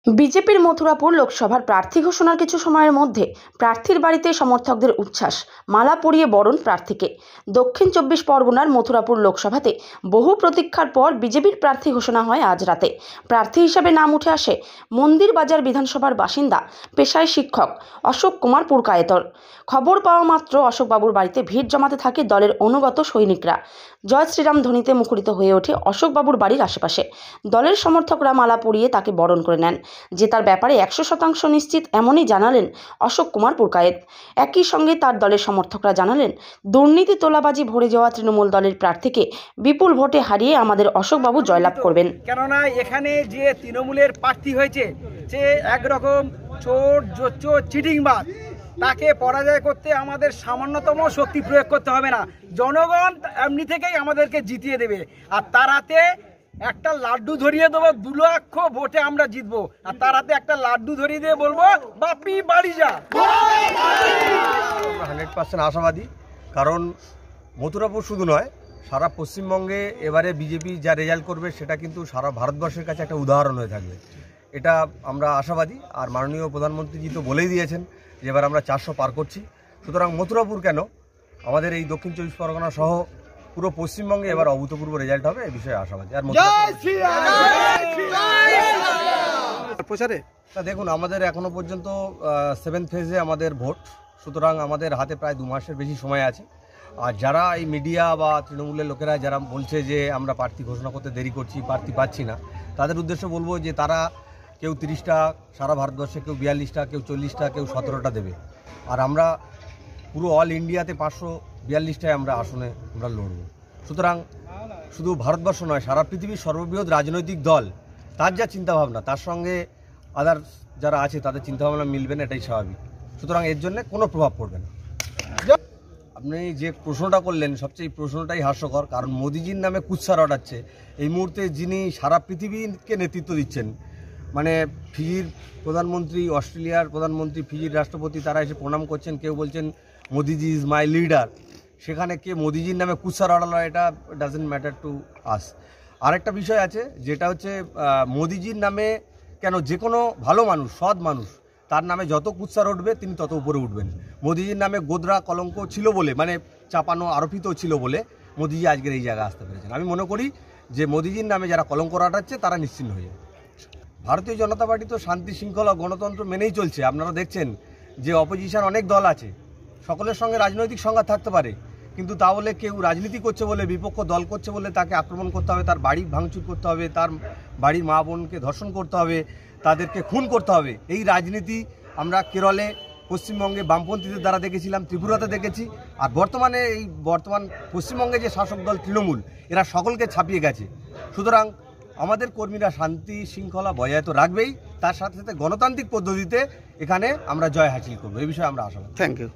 বিজেপির মথুরাপুর লোকসভার প্রার্থী ঘোষণার কিছু সময়ের মধ্যে প্রার্থীর বাড়িতে সমর্থকদের উচ্ছ্বাস, মালা পরিয়ে বরণ প্রার্থীকে। দক্ষিণ 24 পরগনার মথুরাপুর লোকসভাতে বহু প্রতীক্ষার পর বিজেপির প্রার্থী ঘোষণা হয় আজ রাতে। প্রার্থী হিসেবে নাম উঠে আসে মন্দির বাজার বিধানসভার বাসিন্দা, পেশায় শিক্ষক অশোক কুমার পুরকায়েতর। খবর পাওয়া মাত্র অশোকবাবুর বাড়িতে ভিড় জমাতে থাকে দলের অনুগত সৈনিকরা। জয় শ্রীরাম ধ্বনিতে মুখরিত হয়ে ওঠে অশোকবাবুর বাড়ির আশেপাশে। দলের সমর্থকরা মালা পরিয়ে তাকে বরণ করে নেন। জেতার ব্যাপারে 100% নিশ্চিত, এমনই জানালেন অশোক কুমার পুরকায়েত। একই সঙ্গে তার দলের সমর্থকরা জানালেন, দুর্নীতি তোলাবাজি ভরে যাওয়া তৃণমূল দলের প্রার্থীকে বিপুল ভোটে হারিয়ে আমাদের অশোকবাবু জয়লাভ করবেন। কেননা এখানে যে তৃণমূলের প্রার্থী হয়েছে সে একরকম চোর চিটিংবাজ, তাকে পরাজয় করতে আমাদের সামান্যতম শক্তি প্রয়োগ করতে হবে না। জনগণ এমনি থেকেই আমাদেরকে জিতিয়ে দেবে। আর তার হাতে একটা লাড্ডু ধরিয়ে দেবো, 2 লক্ষ ভোটে আমরা জিতবো। আর তার হাতে একটা লাড্ডু ধরিয়ে দিয়ে বলবো, বাপি বাড়ি যা। 100% আশাবাদী, কারণ মথুরাপুর শুধু নয়, সারা পশ্চিমবঙ্গে এবারে বিজেপি যা রেজাল্ট করবে সেটা কিন্তু সারা ভারতবর্ষের কাছে একটা উদাহরণ হয়ে থাকবে। এটা আমরা আশাবাদী। আর মাননীয় প্রধানমন্ত্রীজি তো বলেই দিয়েছেন যে এবার আমরা 400 পার করছি। সুতরাং মথুরাপুর কেন, আমাদের এই দক্ষিণ 24 পরগনা সহ পুরো পশ্চিমবঙ্গে এবার অভূতপূর্ব রেজাল্ট হবে, এই বিষয়ে আশাবাদী। আর প্রচারে দেখুন, আমাদের এখনো পর্যন্ত 7th ফেজে আমাদের ভোট, সুতরাং আমাদের হাতে প্রায় 2 মাসের বেশি সময় আছে। আর যারা এই মিডিয়া বা তৃণমূলের লোকেরা যারা বলছে যে আমরা প্রার্থী ঘোষণা করতে দেরি করছি, প্রার্থী পাচ্ছি না, তাদের উদ্দেশ্যে বলবো যে তারা কেউ 30টা সারা ভারতবর্ষে, কেউ 42টা, কেউ 40টা, কেউ 17টা দেবে। আর আমরা পুরো অল ইন্ডিয়াতে 542টায় আমরা আসনে আমরা লড়ব। সুতরাং শুধু ভারতবর্ষ নয়, সারা পৃথিবীর সর্ববৃহৎ রাজনৈতিক দল, তার যা চিন্তাভাবনা, তার সঙ্গে আদার্স যারা আছে তাদের চিন্তাভাবনা মিলবে না, এটাই স্বাভাবিক। সুতরাং এর জন্য কোনো প্রভাব পড়বে না। আপনি যে প্রশ্নটা করলেন, সবচেয়ে প্রশ্নটাই হাস্যকর, কারণ মোদিজির নামে কুৎসা রটাচ্ছে এই মুহূর্তে যিনি সারা পৃথিবীকে নেতৃত্ব দিচ্ছেন। মানে ফিজির প্রধানমন্ত্রী, অস্ট্রেলিয়ার প্রধানমন্ত্রী, ফিজির রাষ্ট্রপতি, তারা এসে প্রণাম করছেন, কেউ বলছেন মোদিজি ইজ মাই লিডার। সেখানে কে মোদিজির নামে কুৎসা রটালো, এটা ডাজেন্ট ম্যাটার টু আস। আরেকটা বিষয় আছে, যেটা হচ্ছে মোদিজির নামে কেন, যে কোনো ভালো মানুষ, সৎ মানুষ, তার নামে যত কুৎসা রটবে তিনি তত উপরে উঠবেন। মোদিজির নামে গোদরা কলঙ্ক ছিল বলে, মানে চাপানো আরোপিত ছিল বলে মোদিজি আজকের এই জায়গায় আসতে পেরেছেন। আমি মনে করি যে মোদিজির নামে যারা কলঙ্ক রটাচ্ছে তারা নিশ্চিন্ন হয়ে যাবে। ভারতীয় জনতা পার্টি তো শান্তি শৃঙ্খলা গণতন্ত্র মেনেই চলছে। আপনারা দেখছেন যে অপোজিশন অনেক দল আছে, সকলের সঙ্গে রাজনৈতিক সংঘাত থাকতে পারে, কিন্তু তা বলে কেউ রাজনীতি করছে বলে, বিপক্ষ দল করছে বলে তাকে আক্রমণ করতে হবে, তার বাড়ি ভাঙচুর করতে হবে, তার বাড়ির মা বোনকে ধর্ষণ করতে হবে, তাদেরকে খুন করতে হবে, এই রাজনীতি আমরা কেরলে, পশ্চিমবঙ্গে বামপন্থীদের দ্বারা দেখেছিলাম, ত্রিপুরাতে দেখেছি। আর বর্তমান পশ্চিমবঙ্গে যে শাসক দল তৃণমূল, এরা সকলকে ছাপিয়ে গেছে। সুতরাং আমাদের কর্মীরা শান্তি শৃঙ্খলা বজায় তো রাখবেই, তার সাথে সাথে গণতান্ত্রিক পদ্ধতিতে এখানে আমরা জয় হাসিল করবো, এই বিষয়ে আমরা আশাবাদী। Thank you.